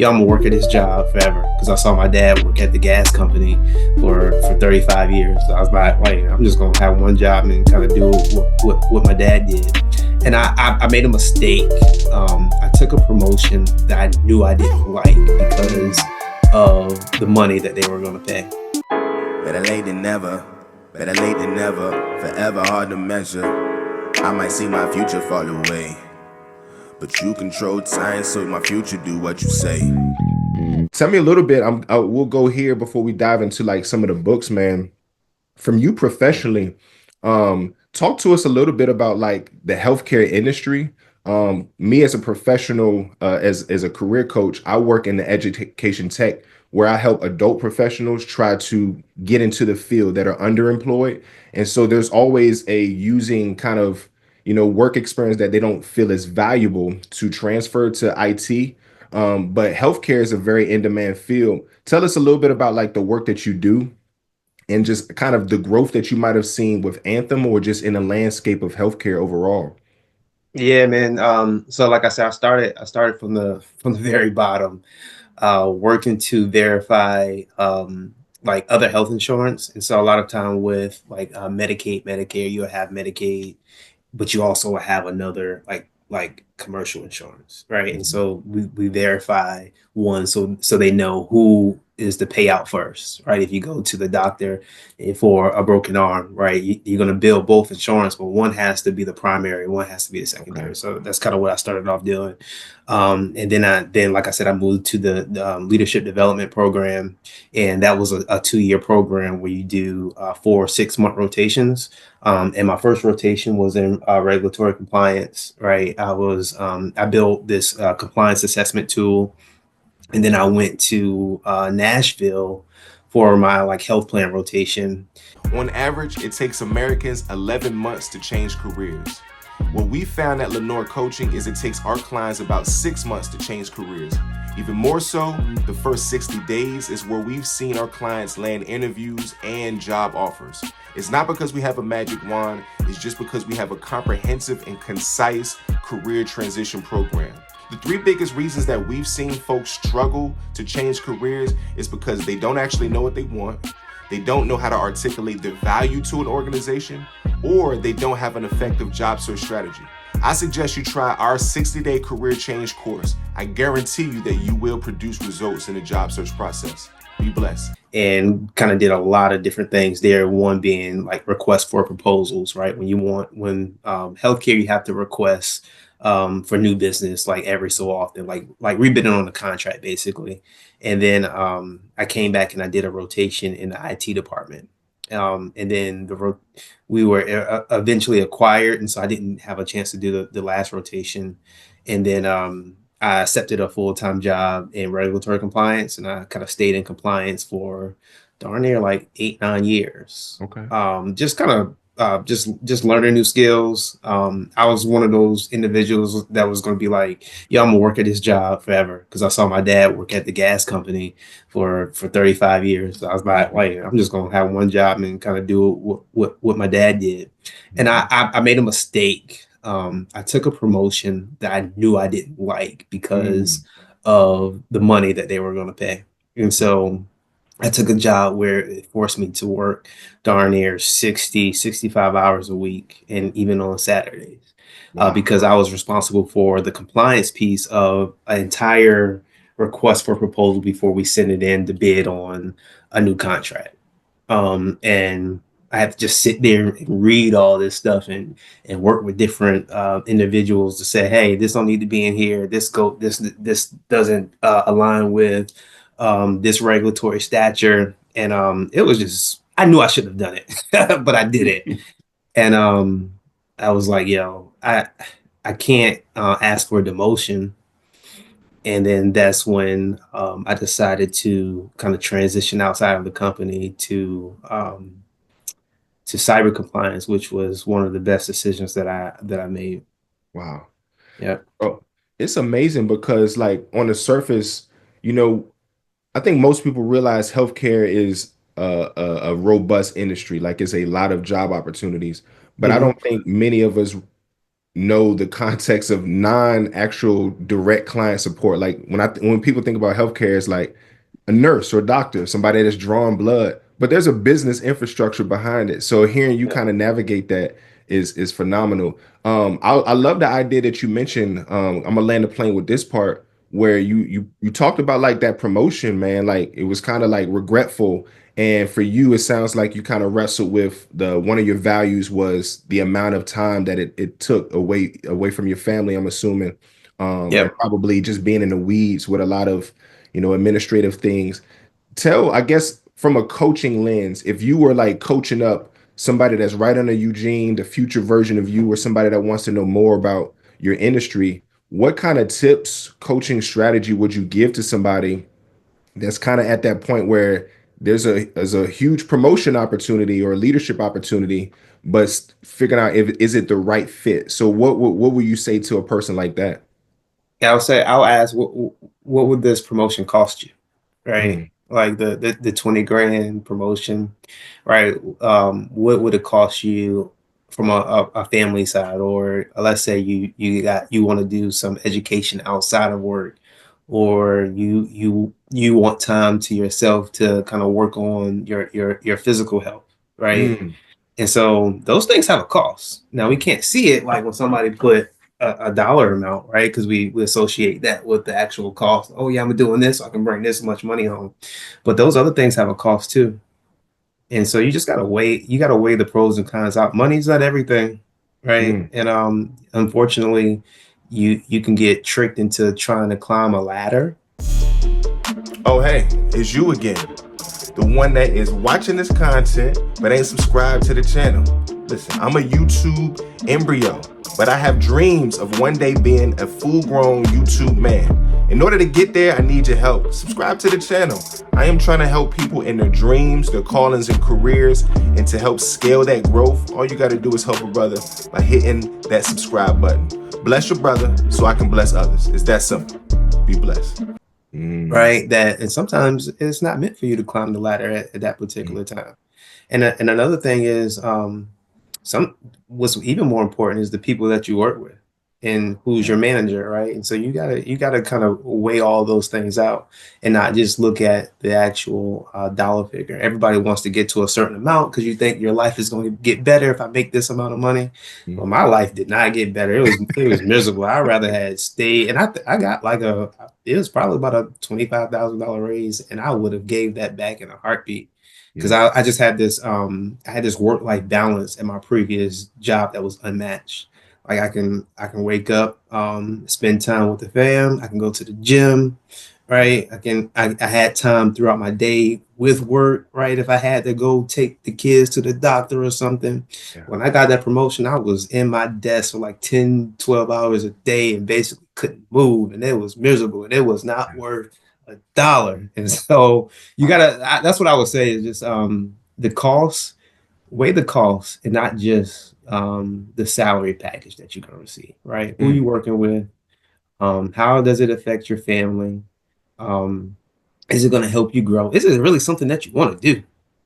yo, I'm gonna work at this job forever because I saw my dad work at the gas company for 35 years. So I was like, wait, I'm just gonna have one job and kind of do what my dad did. And I made a mistake. I took a promotion that I knew I didn't like because of the money that they were gonna pay. Better late than never, better late than never, forever hard to measure. I might see my future fall away, but you control time, so my future do what you say. Tell me a little bit. We'll go here before we dive into like some of the books, man. From you professionally, talk to us a little bit about like the healthcare industry. Me as a professional, as a career coach, I work in the education tech where I help adult professionals try to get into the field that are underemployed. And so there's always a using kind of, work experience that they don't feel is valuable to transfer to IT. But healthcare is a very in-demand field. Tell us a little bit about like the work that you do and just kind of the growth that you might have seen with Anthem or just in the landscape of healthcare overall. Yeah, man. So like I said, I started from the very bottom, working to verify like other health insurance. And so a lot of time with like Medicaid, Medicare, you'll have Medicaid, but you also have another like commercial insurance, right? And so we verify one so they know who is the payout first, right? If you go to the doctor for a broken arm, right, you're going to bill both insurance, but one has to be the primary, one has to be the secondary. Okay. So that's kind of what I started off doing. And then like I said, I moved to the leadership development program, and that was a 2-year program where you do 4 6-month rotations. And my first rotation was in regulatory compliance, right? I built this compliance assessment tool, and then I went to Nashville for my like health plan rotation. On average, it takes Americans 11 months to change careers. What we found at Lenore Coaching is it takes our clients about 6 months to change careers. Even more so, the first 60 days is where we've seen our clients land interviews and job offers. It's not because we have a magic wand, it's just because we have a comprehensive and concise career transition program. The 3 biggest reasons that we've seen folks struggle to change careers is because they don't actually know what they want, they don't know how to articulate their value to an organization, or they don't have an effective job search strategy. I suggest you try our 60-day career change course. I guarantee you that you will produce results in the job search process. Be blessed. And kind of did a lot of different things there. One being like request for proposals, right? When healthcare, you have to request for new business like every so often, like rebidding on the contract basically. And then I came back and I did a rotation in the IT department. And then we were eventually acquired, and so I didn't have a chance to do the last rotation. And then I accepted a full-time job in regulatory compliance, and I kind of stayed in compliance for darn near like 8 9 years. Okay. Just kind of just learning new skills. I was one of those individuals that was going to be like, yo, I'm gonna work at this job forever because I saw my dad work at the gas company for 35 years. So I was like, wait, I'm just gonna have one job and kind of do what my dad did. And I made a mistake. I took a promotion that I knew I didn't like because of the money that they were going to pay. And so I took a job where it forced me to work darn near 65 hours a week, and even on Saturdays, Wow. because I was responsible for the compliance piece of an entire request for proposal before we send it in to bid on a new contract. And I have to just sit there and read all this stuff and work with different individuals to say, hey, this don't need to be in here. This doesn't align with this regulatory stature. And it was just, I knew I shouldn't have done it, but I did it. And I was like, yo, I can't ask for a demotion. And then that's when I decided to kind of transition outside of the company to cyber compliance, which was one of the best decisions that I made. Wow. Yeah. Oh, it's amazing because like on the surface, you know, I think most people realize healthcare is a robust industry, like it's a lot of job opportunities. But I Mhm. don't think many of us know the context of non-actual direct client support. Like when people think about healthcare, it's like a nurse or a doctor, somebody that's drawing blood, but there's a business infrastructure behind it. So hearing you Yeah. kind of navigate that is phenomenal. I love the idea that you mentioned. I'm gonna land the plane with this part where you talked about like that promotion, man. Like it was kind of like regretful, and for you, it sounds like you kind of wrestled with the one of your values was the amount of time that it took away from your family. I'm assuming, and Yep. probably just being in the weeds with a lot of administrative things. Tell, I guess, from a coaching lens, if you were like coaching up somebody that's right under Eugene, the future version of you, or somebody that wants to know more about your industry, what kind of tips, coaching strategy would you give to somebody that's kind of at that point where there's a huge promotion opportunity or leadership opportunity, but figuring out if is it the right fit? So what would you say to a person like that? Yeah, I'll ask what would this promotion cost you, right? Mm, Like the 20 grand promotion, right? What would it cost you from a family side, or let's say you want to do some education outside of work, or you want time to yourself to kind of work on your physical health, right? mm, And so those things have a cost. Now we can't see it like when somebody put a dollar amount, right? Because we associate that with the actual cost. Oh yeah, I'm doing this, so I can bring this much money home. But those other things have a cost too. And so you gotta weigh the pros and cons out. Money's not everything, right? mm. And unfortunately, you can get tricked into trying to climb a ladder. Oh, hey, it's you again. The one that is watching this content but ain't subscribed to the channel. Listen, I'm a YouTube embryo, but I have dreams of one day being a full-grown YouTube man. In order to get there, I need your help. Subscribe to the channel. I am trying to help people in their dreams, their callings, and careers, and to help scale that growth, all you got to do is help a brother by hitting that subscribe button. Bless your brother so I can bless others. It's that simple. Be blessed. Mm, Right? That and sometimes it's not meant for you to climb the ladder at that mm, particular time. And another thing is some what's even more important is the people that you work with and who's yeah, your manager, right? And so you gotta kind of weigh all those things out and not just look at the actual dollar figure. Everybody wants to get to a certain amount because you think your life is going to get better if I make this amount of money. mm, Well, my life did not get better. It was miserable. I rather had stayed, and I got like it was probably about a $25,000 raise, and I would have gave that back in a heartbeat because yeah, I just had this I had this work life balance in my previous job that was unmatched. Like I can wake up, spend time with the fam. I can go to the gym, right? I had time throughout my day with work, right? If I had to go take the kids to the doctor or something. yeah, When I got that promotion, I was in my desk for like 10, 12 hours a day and basically couldn't move. And it was miserable and it was not worth a dollar. And so that's what I would say is just the cost, weigh the cost and not just the salary package that you're going to receive, right? Who you mm, working with? How does it affect your family? Um, is it going to help you grow? Is it really something that you want to do?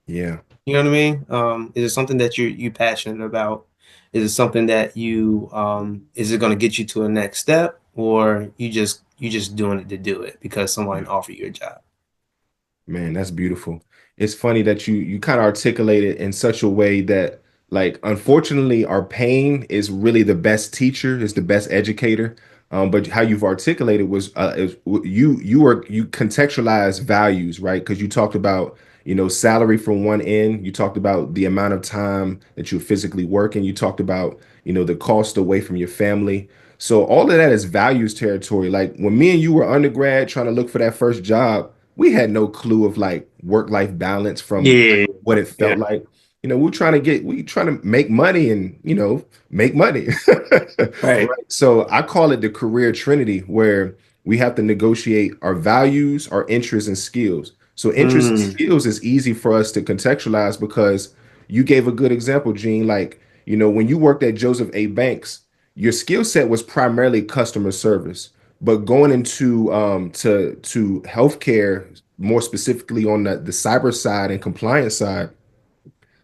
yeah. You know what I mean? Is it something that you passionate about? Is it something that is it going to get you to a next step, or you just doing it to do it because someone Yeah. offered you a job? Man, that's beautiful. It's funny that you kind of articulate it in such a way that, like, unfortunately, our pain is really the best teacher, is the best educator. But how you've articulated was you contextualize values, right? Because you talked about salary from one end, you talked about the amount of time that you're physically working, you talked about the cost away from your family. So all of that is values territory. Like when me and you were undergrad trying to look for that first job, we had no clue of like work-life balance from like Yeah, what it yeah, felt like. We trying to make money and make money. right. Right. So I call it the career trinity, where we have to negotiate our values, our interests, and skills. So interests and Mm, skills is easy for us to contextualize because you gave a good example, Gene. Like, when you worked at Joseph A. Banks, your skill set was primarily customer service. But going into to healthcare, more specifically on the cyber side and compliance side,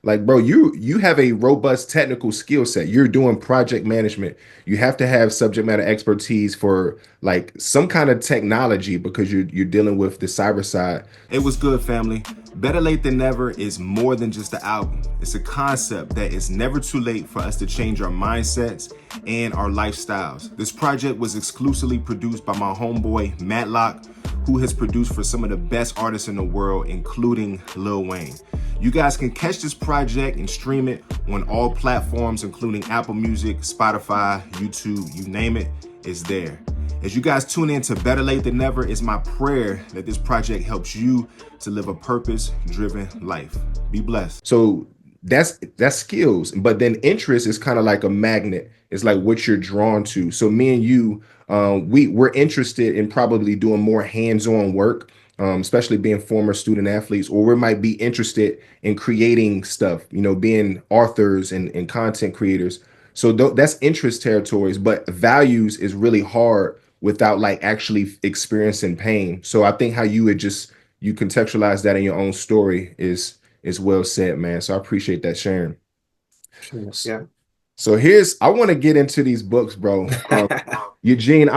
Like, bro, you have a robust technical skill set. You're doing project management. You have to have subject matter expertise for like some kind of technology because you're dealing with the cyber side. It was good, family. Better Late Than Never is more than just an album. It's a concept that it's never too late for us to change our mindsets and our lifestyles. This project was exclusively produced by my homeboy, Matlock, who has produced for some of the best artists in the world, including Lil Wayne. You guys can catch this project and stream it on all platforms, including Apple Music, Spotify, YouTube, you name it, it's there. As you guys tune in to Better Late Than Never, it's my prayer that this project helps you to live a purpose-driven life. Be blessed. So that's skills, but then interest is kind of like a magnet. It's like what you're drawn to. So me and you, we're interested in probably doing more hands-on work, especially being former student athletes, or we might be interested in creating stuff, being authors and content creators. So that's interest territories, but values is really hard without like actually experiencing pain. So I think how you contextualize that in your own story is well said, man. So I appreciate that sharing. Yeah. So I want to get into these books, bro. Eugene,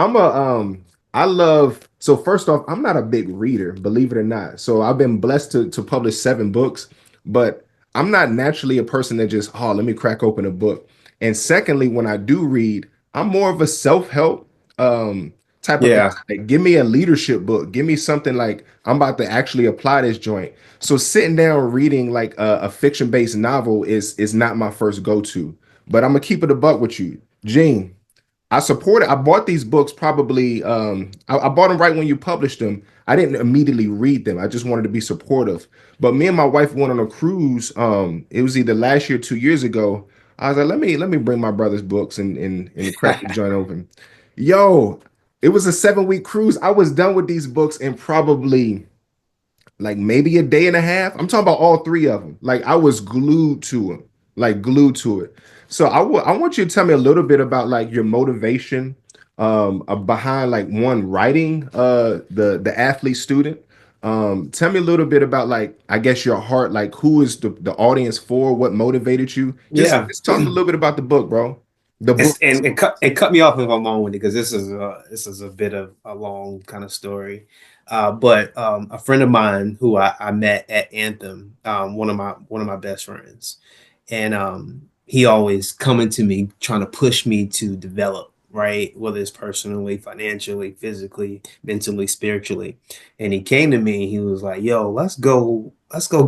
so first off, I'm not a big reader, believe it or not. So I've been blessed to publish 7 books, but I'm not naturally a person that just, oh, let me crack open a book. And secondly, when I do read, I'm more of a self-help type of guy. Yeah. Like, give me a leadership book. Give me something like I'm about to actually apply this joint. So sitting down reading like a fiction-based novel is not my first go-to. But I'm gonna keep it a buck with you, Gene. I bought these books probably. I bought them right when you published them. I didn't immediately read them. I just wanted to be supportive. But me and my wife went on a cruise. It was either last year, 2 years ago. I was like, let me bring my brother's books and crack the joint open. Yo, it was a 7-week cruise. I was done with these books in probably like maybe a day and a half. I'm talking about all 3 of them. Like I was glued to them, like glued to it. So I want you to tell me a little bit about like your motivation behind like one writing the athlete student. Tell me a little bit about like I guess your heart, like who is the audience for, what motivated you. Just, Yeah. just talk a little bit about the book, bro. The book. And cut me off if I'm long-winded because this is a bit of a long kind of story. But a friend of mine who I met at Anthem, one of my best friends, and he always coming to me trying to push me to develop, right? Whether it's personally, financially, physically, mentally, spiritually. And he came to me, he was like, yo, let's go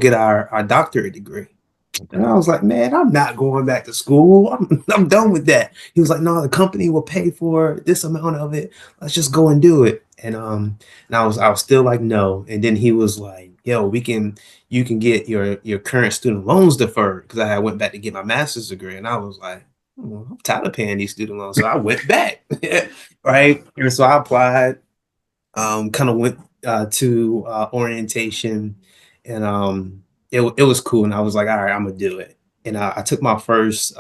get our doctorate degree. And I was like, man, I'm not going back to school. I'm done with that. He was like, no, the company will pay for this amount of it. Let's just go and do it. And I was still like, no. And then he was like, yo, you can get your current student loans deferred because I went back to get my master's degree. And I was like, well, I'm tired of paying these student loans. So I went back. Right. And so I applied, kind of went to orientation and it was cool, and I was like, all right, I'm gonna do it. And I took my first.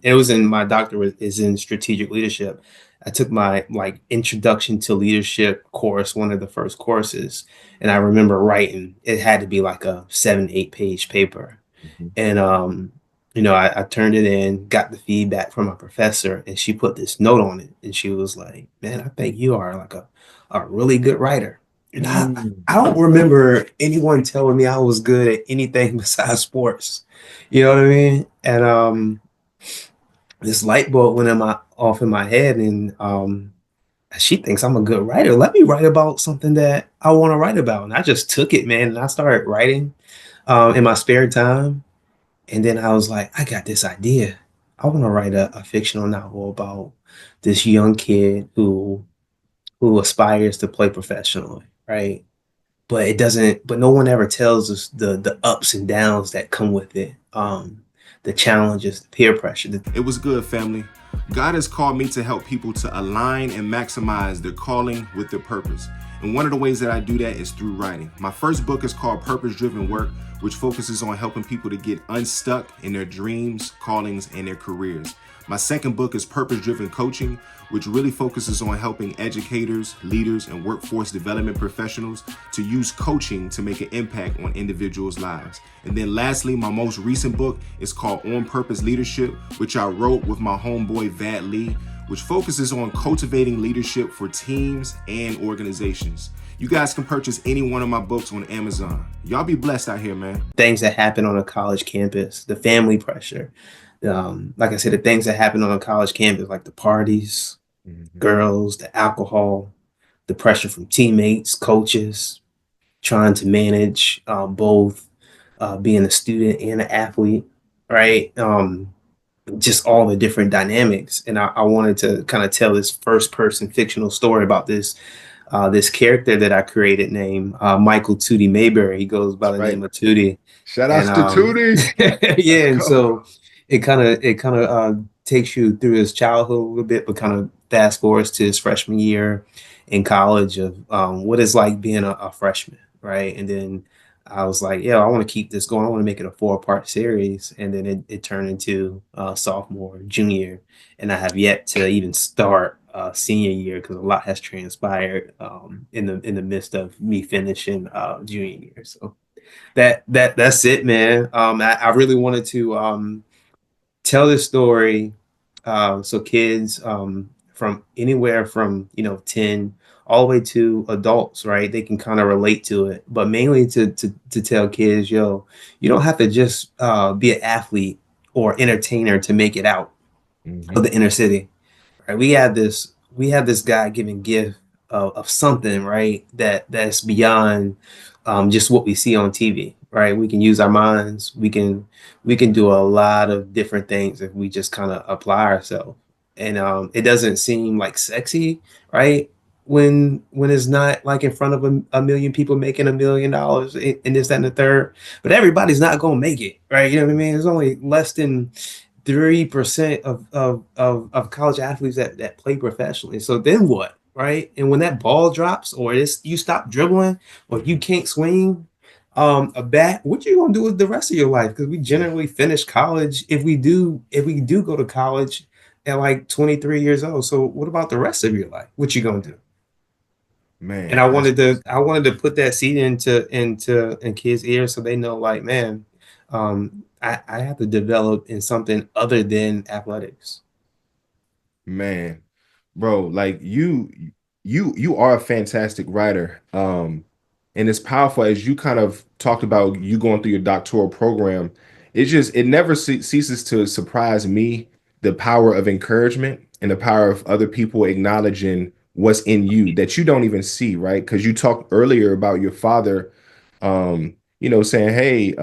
It was in my doctorate is in strategic leadership. I took my like introduction to leadership course, one of the first courses, and I remember writing. It had to be like a 7-8 page paper, and I turned it in, got the feedback from my professor, and she put this note on it, and she was like, "Man, I think you are like a really good writer." And I don't remember anyone telling me I was good at anything besides sports. You know what I mean? And this light bulb went off in my head, and she thinks I'm a good writer. Let me write about something that I want to write about. And I just took it, man, and I started writing in my spare time. And then I was like, I got this idea. I want to write a fictional novel about this young kid who aspires to play professionally, right? But no one ever tells us the ups and downs that come with it. The challenges, the peer pressure. It was good, family. God has called me to help people to align and maximize their calling with their purpose. And one of the ways that I do that is through writing. My first book is called Purpose Driven Work, which focuses on helping people to get unstuck in their dreams, callings, and their careers. My second book is Purpose Driven Coaching, which really focuses on helping educators, leaders, and workforce development professionals to use coaching to make an impact on individuals' lives. And then lastly, my most recent book is called On Purpose Leadership, which I wrote with my homeboy Vad Lee, which focuses on cultivating leadership for teams and organizations. You guys can purchase any one of my books on Amazon. Y'all be blessed out here, man. Things that happen on a college campus, the family pressure. Like I said, the things that happen on a college campus, like the parties, girls, the alcohol, the pressure from teammates, coaches, trying to manage both being a student and an athlete, right? Just all the different dynamics. And I wanted to kind of tell this first person fictional story about this character that I created named Michael Tootie Mayberry. He goes by the name of Tootie. Shout And outs to Tootie. yeah, and Go. so it kind of takes you through his childhood a little bit, but kind of fast forwards to his freshman year in college of what it's like being a freshman, right? And then I was like, yeah, I want to keep this going. I want to make it a 4-part series, and then it turned into sophomore, junior, and I have yet to even start senior year because a lot has transpired in the midst of me finishing junior year. So that's it, man. I really wanted to tell this story so kids from anywhere from 10 all the way to adults, right? They can kind of relate to it, but mainly to tell kids, yo, you don't have to just be an athlete or entertainer to make it out of the inner city, right? We have this God given gift of something, right? That's beyond just what we see on TV, right? We can use our minds. We can do a lot of different things if we just kind of apply ourselves. And it doesn't seem like sexy, right? When it's not like in front of a million people making $1 million and this, that, and the third. But everybody's not gonna make it, right? You know what I mean? There's only less than 3% of college athletes that play professionally. So then what, right? And when that ball drops, or you stop dribbling, or you can't swing a bat, what you gonna do with the rest of your life? Because we generally finish college if we do go to college at like 23 years old. So what about the rest of your life? What you gonna do? And Man, I that's wanted to I wanted to put that seed in kids' ears so they know, like, man, I have to develop in something other than athletics. man, bro, like you are a fantastic writer. And it's powerful as you kind of talked about you going through your doctoral program. It never ceases to surprise me the power of encouragement and the power of other people acknowledging what's in you that you don't even see, right? Because you talked earlier about your father, saying, "Hey,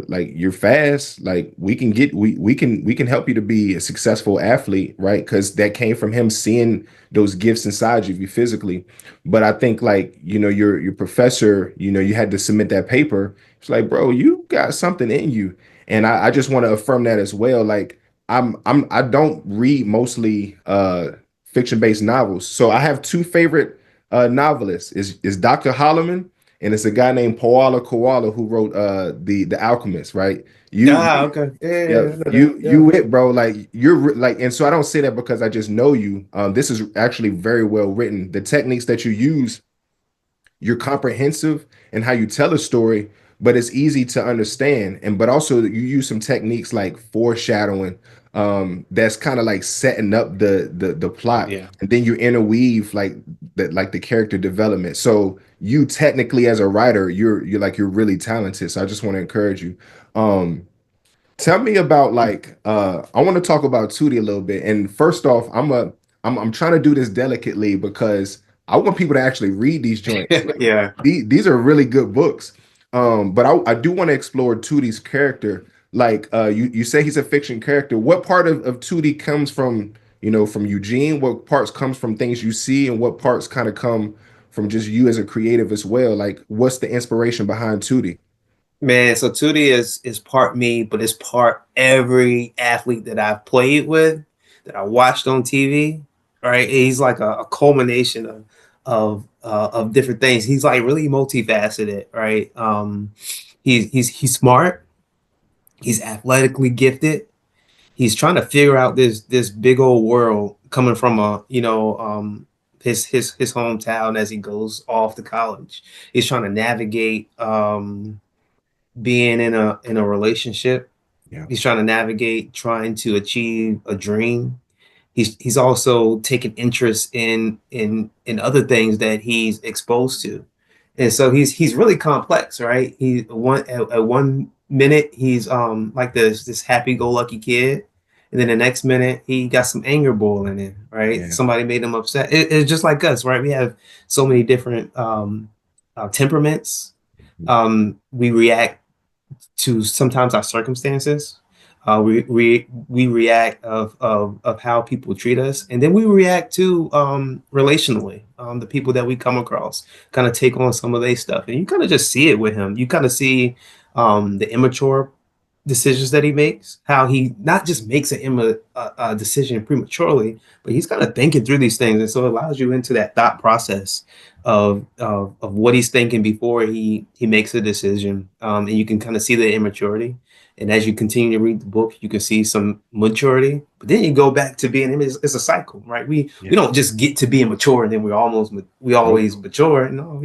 like you're fast, like we can help you to be a successful athlete," right? Because that came from him seeing those gifts inside you physically. But I think like, your professor, you had to submit that paper. It's like, bro, you got something in you. And I just want to affirm that as well. Like I don't read mostly fiction-based novels. So I have two favorite novelists. Is Dr. Holloman, and it's a guy named Paula Koala who wrote the Alchemist, right? You Okay. Yeah, Yeah, yeah, I know that. you Yeah. it, bro. Like like, and so I don't say that because I just know you. This is actually very well written. The techniques that you use, you're comprehensive in how you tell a story, but it's easy to understand. And but also you use some techniques like foreshadowing, that's kind of like setting up the plot, Yeah. and then you interweave like the character development. So you technically as a writer, you're really talented. So I just want to encourage you. Tell me about like I want to talk about Tootie a little bit. And first off, I'm trying to do this delicately because I want people to actually read these joints. Like Yeah. these are really good books. But I do want to explore Tootie's character. Like you say he's a fiction character. What part of Tootie comes from Eugene? What parts comes from things you see, and what parts kind of come from just you as a creative as well? Like what's the inspiration behind Tootie? Man, so Tootie is part me, but it's part every athlete that I've played with, that I watched on TV. Right? He's like a culmination of different things. He's like really multifaceted, right? He's smart. He's athletically gifted. He's trying to figure out this big old world coming from a his hometown as he goes off to college. He's trying to navigate being in a relationship. Yeah. He's trying to navigate trying to achieve a dream. He's also taken interest in other things that he's exposed to, and so he's really complex, right? He one at one minute he's like this happy go lucky kid, and then the next minute he got some anger boiling in, right? Yeah. Somebody made him upset. It's just like us, right? We have so many different temperaments. We react to sometimes our circumstances. We react of how people treat us, and then we react to relationally the people that we come across kind of take on some of their stuff, and you kind of just see it with him. You kind of see the immature decisions that he makes, how he not just makes a decision prematurely, but he's kind of thinking through these things, and so it allows you into that thought process of what he's thinking before he makes a decision, and you can kind of see the immaturity. And as you continue to read the book, you can see some maturity, but then you go back to being. It's a cycle, right? We Yeah. don't just get to being mature and then we Nope. always mature. No,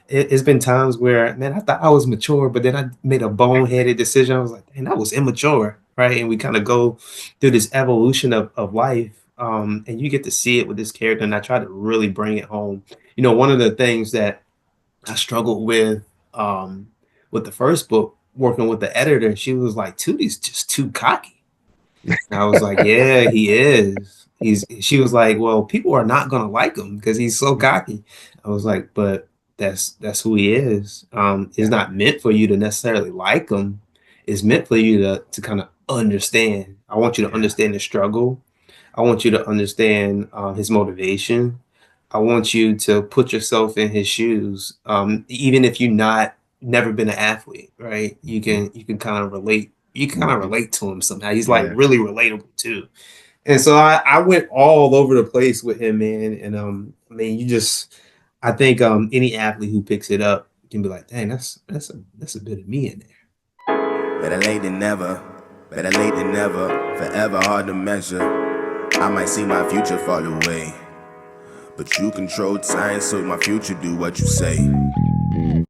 it's been times where, man, I thought I was mature, but then I made a boneheaded decision. I was like, man, that was immature, right? And we kind of go through this evolution of life, and you get to see it with this character. And I try to really bring it home. One of the things that I struggled with the first book, working with the editor, she was like, Tootie's just too cocky. And I was like, yeah, he is. She was like, well, people are not gonna like him because he's so cocky. I was like, but that's who he is. It's Yeah. not meant for you to necessarily like him. It's meant for you to kind of understand. I want you to Yeah. understand the struggle. I want you to understand his motivation. I want you to put yourself in his shoes, even if you're not never been an athlete, right? You can kind of relate. You can kind of Mhm. relate to him somehow. He's like Yeah. really relatable too. And so I went all over the place with him, man. And I mean, I think any athlete who picks it up can be like, dang, that's a bit of me in there. Better late than never, better late than never, forever hard to measure. I might see my future fall away, but you control time, so my future do what you say.